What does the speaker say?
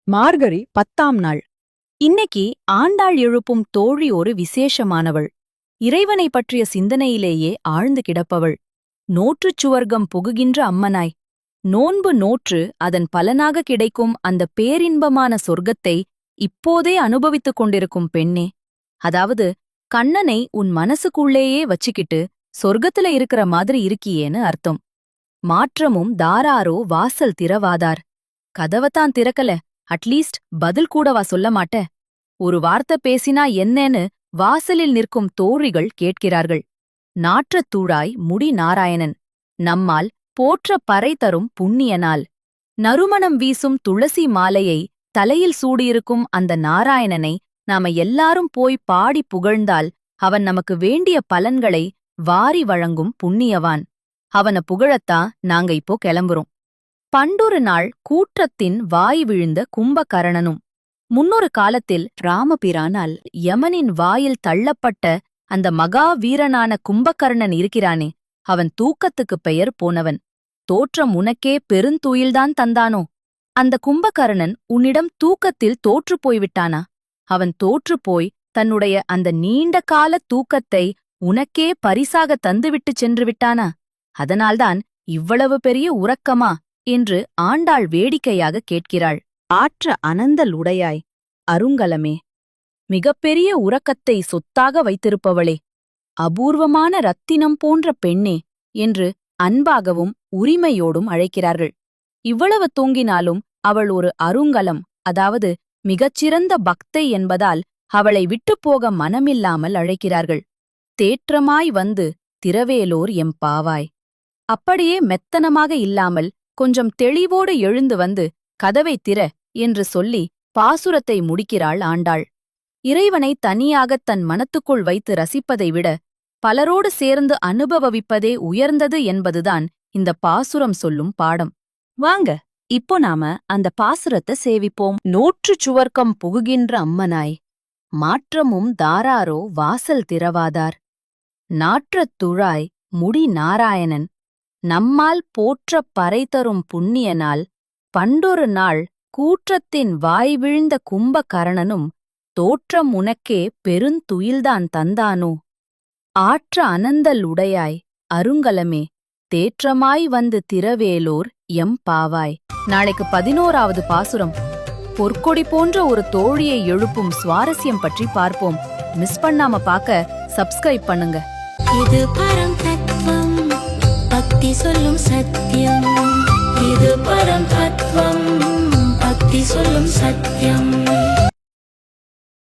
மார்கழி 10ஆம் நாள். இன்னைக்கு ஆண்டாள் எழுப்பும் தோழி ஒரு விசேஷமானவள். இறைவனை பற்றிய சிந்தனையிலேயே ஆழ்ந்து கிடப்பவள். நோற்றுச் சுவர்க்கம் புகுகின்ற அம்மனாய். நோன்பு நோற்று அதன் பலனாக கிடைக்கும் அந்த பேரின்பமான சொர்க்கத்தை இப்போதே அனுபவித்துக் கொண்டிருக்கும் பெண்ணே. அதாவது கண்ணனை உன் மனசுக்குள்ளேயே வச்சுக்கிட்டு சொர்க்கத்துல இருக்கிற மாதிரி இருக்கியேன்னு அர்த்தம். மாற்றமும் தாராரோ வாசல் திறவாதார். கதவத்தான் திறக்கல, அட்லீஸ்ட் பதில் கூடவா சொல்ல மாட்ட? ஒரு வார்த்தை பேசினா என்னன்னு வாசலில் நிற்கும் தோழிகள் கேட்கிறார்கள். நாற்றத்தூழாய் முடி நாராயணன். நம்மால் போற்ற பறை தரும் புண்ணியனால். நறுமணம் வீசும் துளசி மாலையை தலையில் சூடியிருக்கும் அந்த நாராயணனை நாம எல்லாரும் போய் பாடி புகழ்ந்தால் அவன் நமக்கு வேண்டிய பலன்களை வாரி வழங்கும் புண்ணியவான். அவன புகழத்தான் நாங்க இப்போ கிளம்புறோம். பண்டொரு நாள் கூற்றத்தின் வாய் விழுந்த கும்பகரணனும். முன்னொரு காலத்தில் ராமபிரானால் யமனின் வாயில் தள்ளப்பட்ட அந்த மகா வீரனான கும்பகர்ணன் இருக்கிறானே, அவன் தூக்கத்துக்குப் பெயர் போனவன். தோற்றம் உனக்கே பெருந்துயில்தான் தந்தானோ? அந்த கும்பகர்ணன் உன்னிடம் தூக்கத்தில் தோற்றுப் போய்விட்டானா? அவன் தோற்றுப்போய் தன்னுடைய அந்த நீண்ட கால தூக்கத்தை உனக்கே பரிசாக தந்துவிட்டுச் சென்று விட்டானா? அதனால்தான் இவ்வளவு பெரிய உறக்கமா என்று ஆண்டாள் வேடிக்கையாக கேட்கிறாள். ஆற்ற அனந்தல் உடையாய், அருங்கலமே, மிகப்பெரிய உறக்கத்தை சொத்தாக வைத்திருப்பவளே, அபூர்வமான ரத்தினம் போன்ற பெண்ணே என்று அன்பாகவும் உரிமையோடும் அழைக்கிறார்கள். இவ்வளவு தூங்கினாலும் அவள் ஒரு அருங்கலம், அதாவது மிகச்சிறந்த பக்தை என்பதால் அவளை விட்டுப்போக மனமில்லாமல் அழைக்கிறார்கள். தேற்றமாய் வந்து திரவேலோர் எம்பாவாய். அப்படியே மெத்தனமாக இல்லாமல் கொஞ்சம் தெளிவோடு எழுந்து வந்து கதவை திற என்று சொல்லி பாசுரத்தை முடிக்கிறாள் ஆண்டாள். இறைவனை தனியாகத் தன் மனத்துக்குள் வைத்து ரசிப்பதை விட பலரோடு சேர்ந்து அனுபவிப்பதே உயர்ந்தது என்பதுதான் இந்த பாசுரம் சொல்லும் பாடம். வாங்க, இப்போ நாம அந்த பாசுரத்தை சேவிப்போம். நோற்றுச் சுவர்க்கம் புகுகின்ற அம்மனாய். மாற்றமும் தாராரோ வாசல் திறவாதார். நாற்றத் துழாய் முடி நாராயணன். நம்மால் போற்றப் பறை தரும் புண்ணியனால். பண்டொரு நாள் கூற்றத்தின் வாய் விழுந்த கும்பகர்ணனும். தோற்றம் உனக்கே பெருந்துயில்தான் தந்தானோ? ஆற்ற அனந்தல் உடையாய், அருங்கலமே, தேற்றமாய் வந்து திரவேலோர் எம்பாவாய். நாளைக்கு 11ஆவது பாசுரம். பொற்கொடி போன்ற ஒரு தோழியை எழுப்பும் சுவாரஸ்யம் பற்றி பார்ப்போம். மிஸ் பண்ணாம பார்க்க சப்ஸ்கிரைப் பண்ணுங்க. இது பரம் தத்துவம், பக்தி சொல்லும் சத்தியம். இது பரம் தத்துவம், பக்தி சொல்லும் சத்தியம்.